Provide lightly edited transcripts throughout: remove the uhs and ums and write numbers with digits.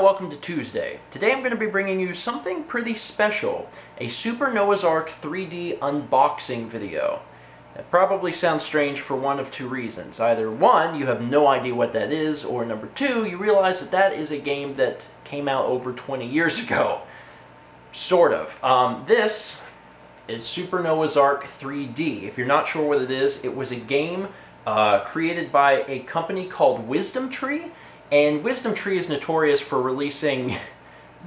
welcome to Tuesday. Today I'm going to be bringing you something pretty special, a Super Noah's Ark 3D unboxing video. That probably sounds strange for one of two reasons. Either one, you have no idea what that is, or number two, you realize that that is a game that came out over 20 years ago. Sort of. This is Super Noah's Ark 3D. If you're not sure what it is, it was a game created by a company called Wisdom Tree. And Wisdom Tree is notorious for releasing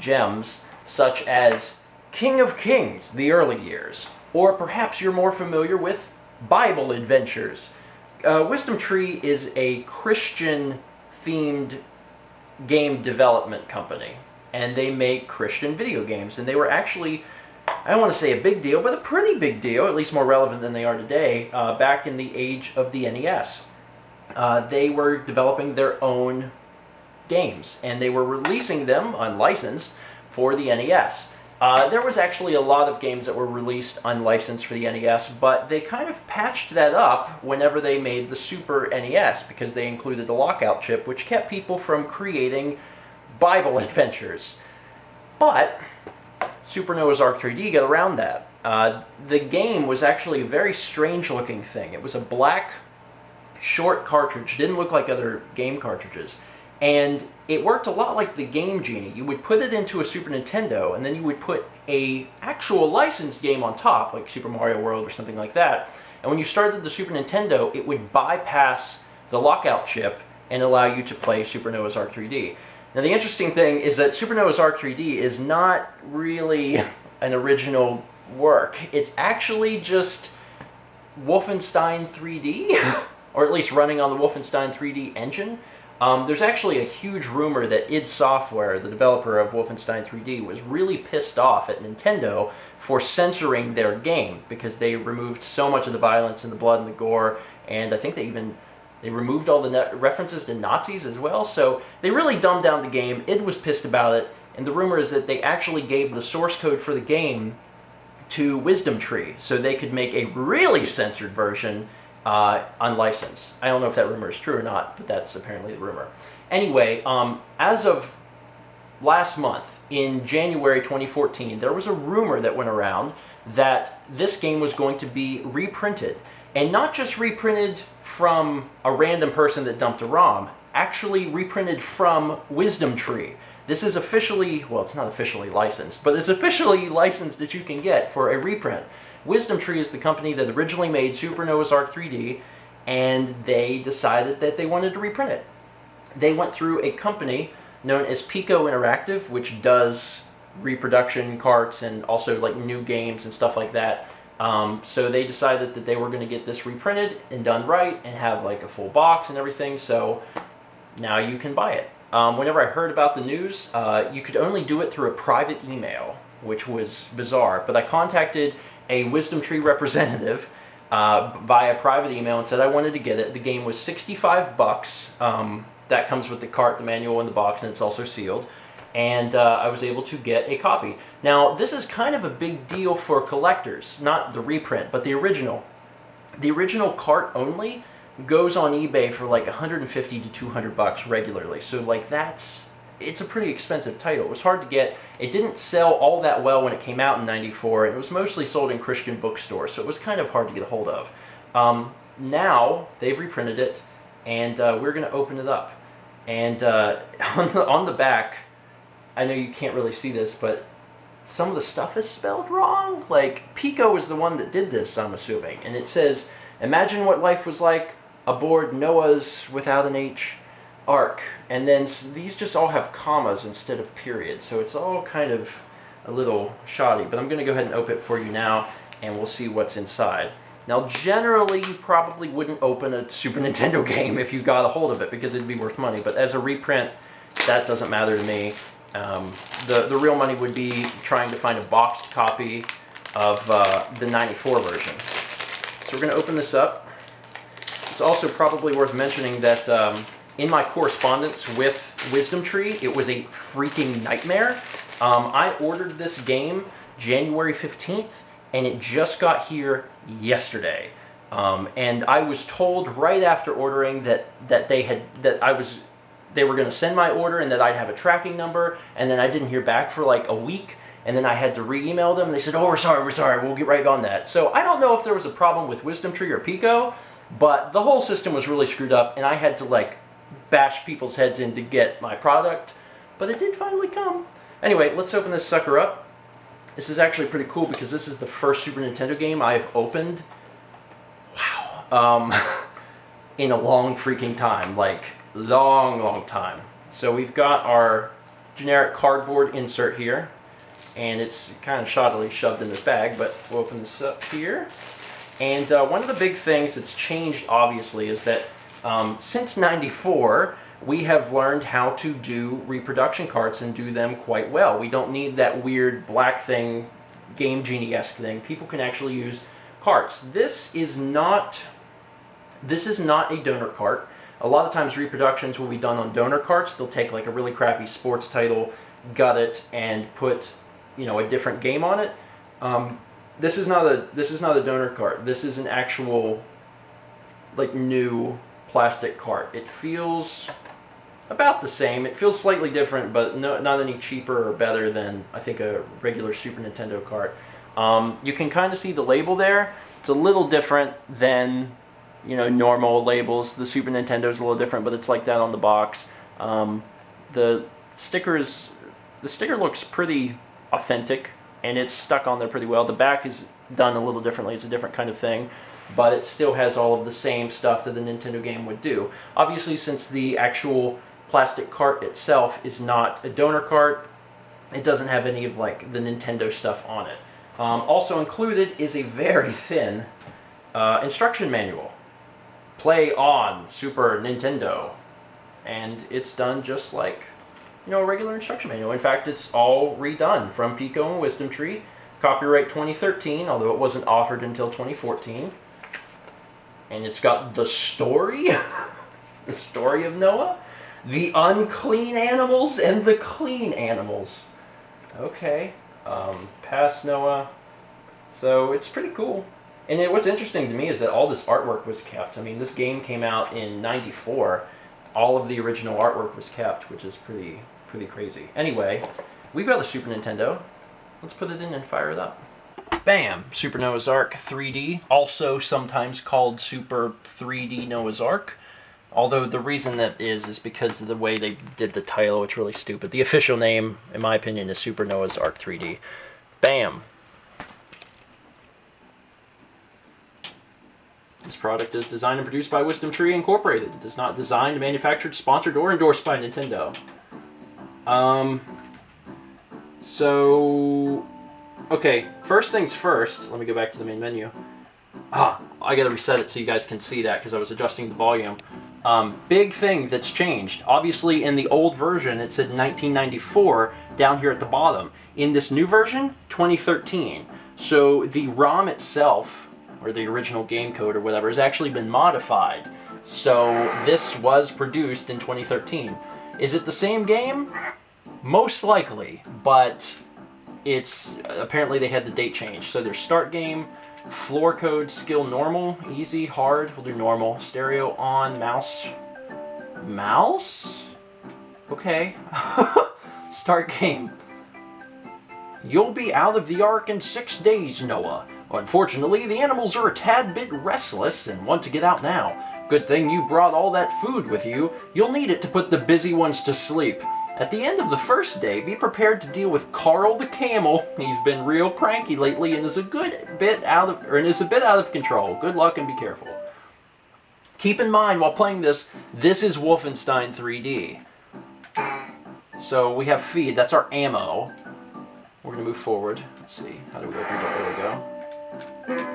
gems such as King of Kings, the early years. Or perhaps you're more familiar with Bible Adventures. Wisdom Tree is a Christian-themed game development company. And they make Christian video games. And they were actually, I don't want to say a big deal, but a pretty big deal, at least more relevant than they are today, back in the age of the NES. They were developing their own games, and they were releasing them unlicensed for the NES. There was actually a lot of games that were released unlicensed for the NES, but they kind of patched that up whenever they made the Super NES, because they included a lockout chip, which kept people from creating Bible adventures. But Super Noah's Ark 3D got around that. The game was actually a very strange looking thing. It was a black, short cartridge, didn't look like other game cartridges. And it worked a lot like the Game Genie. You would put it into a Super Nintendo, and then you would put a actual licensed game on top, like Super Mario World or something like that. And when you started the Super Nintendo, it would bypass the lockout chip and allow you to play Super Noah's Ark 3D. Now the interesting thing is that Super Noah's Ark 3D is not really an original work. It's actually just Wolfenstein 3D, or at least running on the Wolfenstein 3D engine. There's actually a huge rumor that id Software, the developer of Wolfenstein 3D, was really pissed off at Nintendo for censoring their game because they removed so much of the violence and the blood and the gore, and I think they removed all the references to Nazis as well, so they really dumbed down the game. Id was pissed about it, and the rumor is that they actually gave the source code for the game to Wisdom Tree so they could make a really censored version unlicensed. I don't know if that rumor is true or not, but that's apparently the rumor. Anyway, as of last month, in January 2014, there was a rumor that went around that this game was going to be reprinted. And not just reprinted from a random person that dumped a ROM, actually reprinted from Wisdom Tree. This is officially, well, it's not officially licensed, but it's officially licensed that you can get for a reprint. Wisdom Tree is the company that originally made Super Noah's Ark 3D, and they decided that they wanted to reprint it. They went through a company known as Pico Interactive, which does reproduction carts and also like new games and stuff like that. So they decided that they were going to get this reprinted and done right and have like a full box and everything, so now you can buy it. Whenever I heard about the news, you could only do it through a private email, which was bizarre, but I contacted a Wisdom Tree representative via private email and said I wanted to get it. The game was $65. That comes with the cart, the manual, and the box, and it's also sealed. And I was able to get a copy. Now, this is kind of a big deal for collectors, not the reprint, but the original. The original cart only goes on eBay for like 150 to 200 bucks regularly. So like it's a pretty expensive title. It was hard to get. It didn't sell all that well when it came out in '94. It was mostly sold in Christian bookstores, so it was kind of hard to get a hold of. Now they've reprinted it, and we're going to open it up. And on the back, I know you can't really see this, but some of the stuff is spelled wrong. Like, Pico is the one that did this, I'm assuming. And it says, "Imagine what life was like aboard Noah's, without an H, Ark." And then these just all have commas instead of periods, so it's all kind of a little shoddy. But I'm going to go ahead and open it for you now, and we'll see what's inside. Now, generally, you probably wouldn't open a Super Nintendo game if you got a hold of it, because it'd be worth money. But as a reprint, that doesn't matter to me. The real money would be trying to find a boxed copy of the '94 version. So we're going to open this up. It's also probably worth mentioning that in my correspondence with Wisdom Tree, it was a freaking nightmare. I ordered this game January 15th, and it just got here yesterday. And I was told right after ordering that I was they were going to send my order and that I'd have a tracking number, and then I didn't hear back for like a week, and then I had to re-email them, and they said, oh, we're sorry, we'll get right on that. So I don't know if there was a problem with Wisdom Tree or Pico, but the whole system was really screwed up, and I had to like bash people's heads in to get my product, but it did finally come. Anyway, let's open this sucker up. This is actually pretty cool because this is the first Super Nintendo game I've opened, in a long freaking time, like long time. So we've got our generic cardboard insert here, and it's kind of shoddily shoved in this bag, but we'll open this up here. And one of the big things that's changed, obviously, is that since '94, we have learned how to do reproduction carts and do them quite well. We don't need that weird black thing, Game Genie-esque thing. People can actually use carts. This is not a donor cart. A lot of times reproductions will be done on donor carts. They'll take like a really crappy sports title, gut it, and put, you know, a different game on it. This is not a donor cart. This is an actual, like, new plastic cart. It feels about the same. It feels slightly different, but not any cheaper or better than, I think, a regular Super Nintendo cart. You can kind of see the label there. It's a little different than, you know, normal labels. The Super Nintendo is a little different, but it's like that on the box. The sticker looks pretty authentic, and it's stuck on there pretty well. The back is done a little differently. It's a different kind of thing, but it still has all of the same stuff that the Nintendo game would do. Obviously, since the actual plastic cart itself is not a donor cart, it doesn't have any of like the Nintendo stuff on it. Also included is a very thin instruction manual. Play on Super Nintendo. And it's done just like, you know, a regular instruction manual. In fact, it's all redone from Pico and Wisdom Tree. Copyright 2013, although it wasn't offered until 2014. And it's got the story, the story of Noah, the unclean animals and the clean animals. Okay, past Noah. So it's pretty cool. And what's interesting to me is that all this artwork was kept. I mean, this game came out in '94. All of the original artwork was kept, which is pretty crazy. Anyway, we've got the Super Nintendo. Let's put it in and fire it up. Bam! Super Noah's Ark 3D, also sometimes called Super 3D Noah's Ark. Although the reason that is because of the way they did the title, which is really stupid. The official name, in my opinion, is Super Noah's Ark 3D. Bam! This product is designed and produced by Wisdom Tree Incorporated. It is not designed, manufactured, sponsored, or endorsed by Nintendo. Okay, first things first, let me go back to the main menu. I gotta reset it so you guys can see that because I was adjusting the volume. Big thing that's changed. Obviously in the old version it said 1994 down here at the bottom. In this new version, 2013. So the ROM itself, or the original game code or whatever, has actually been modified. So this was produced in 2013. Is it the same game? Most likely, but it's apparently they had the date change. So there's start game, floor code, skill normal, easy, hard, we'll do normal, stereo on, mouse, okay. Start game. You'll be out of the Ark in 6 days, Noah. Unfortunately, the animals are a tad bit restless and want to get out now. Good thing you brought all that food with you. You'll need it to put the busy ones to sleep. At the end of the first day, be prepared to deal with Carl the camel. He's been real cranky lately and is a bit out of control. Good luck and be careful. Keep in mind while playing this is Wolfenstein 3D. So we have feed, that's our ammo. We're gonna move forward. Let's see, how do we open it up? There we go.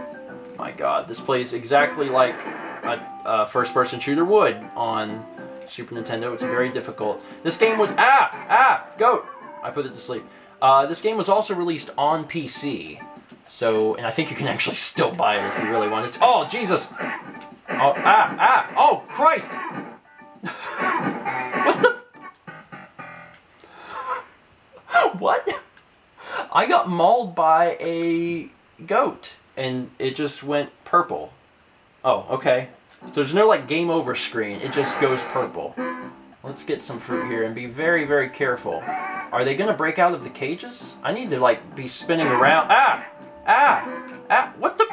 My God, this plays exactly like a first-person shooter would on Super Nintendo. It's very difficult. This game was goat. I put it to sleep. This game was also released on PC. So, and I think you can actually still buy it if you really want it. Oh Jesus! Oh Oh Christ! What the? What? I got mauled by a goat and it just went purple. Oh, okay. So there's no like game over screen. It just goes purple. Let's get some fruit here and be very, very careful. Are they going to break out of the cages? I need to, like, be spinning around. Ah! Ah! Ah! What the?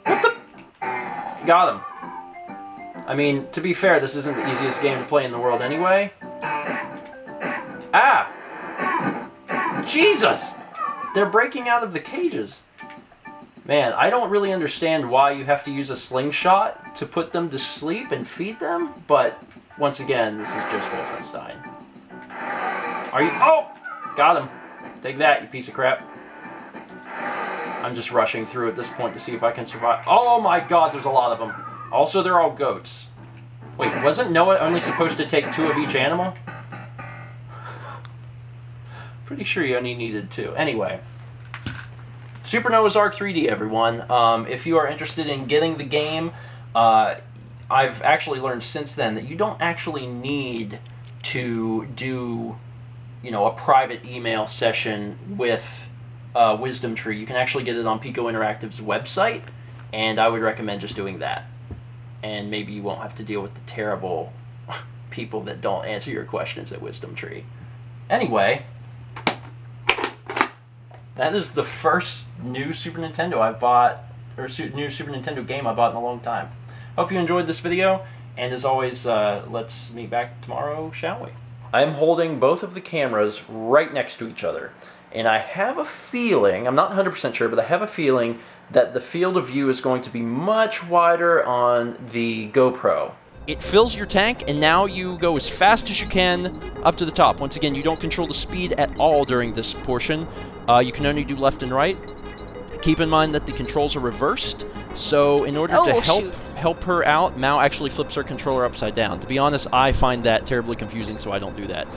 What the? Got him. I mean, to be fair, this isn't the easiest game to play in the world anyway. Ah! Jesus! They're breaking out of the cages. Man, I don't really understand why you have to use a slingshot to put them to sleep and feed them, but once again, this is just Wolfenstein. Are you... Oh! Got him. Take that, you piece of crap. I'm just rushing through at this point to see if I can survive. Oh my god, there's a lot of them. Also, they're all goats. Wait, wasn't Noah only supposed to take 2 of each animal? Pretty sure you only needed 2. Anyway. Super Noah's Ark 3D, everyone. If you are interested in getting the game, I've actually learned since then that you don't actually need to do, you know, a private email session with Wisdom Tree. You can actually get it on Pico Interactive's website, and I would recommend just doing that. And maybe you won't have to deal with the terrible people that don't answer your questions at Wisdom Tree. Anyway, that is the first new Super Nintendo I bought, or new Super Nintendo game I bought in a long time. Hope you enjoyed this video, and as always, let's meet back tomorrow, shall we? I'm holding both of the cameras right next to each other, and I have a feeling, I'm not 100% sure, but I have a feeling that the field of view is going to be much wider on the GoPro. It fills your tank, and now you go as fast as you can up to the top. Once again, you don't control the speed at all during this portion. You can only do left and right. Keep in mind that the controls are reversed, so in order to help her out, Mao actually flips her controller upside down. To be honest, I find that terribly confusing, so I don't do that.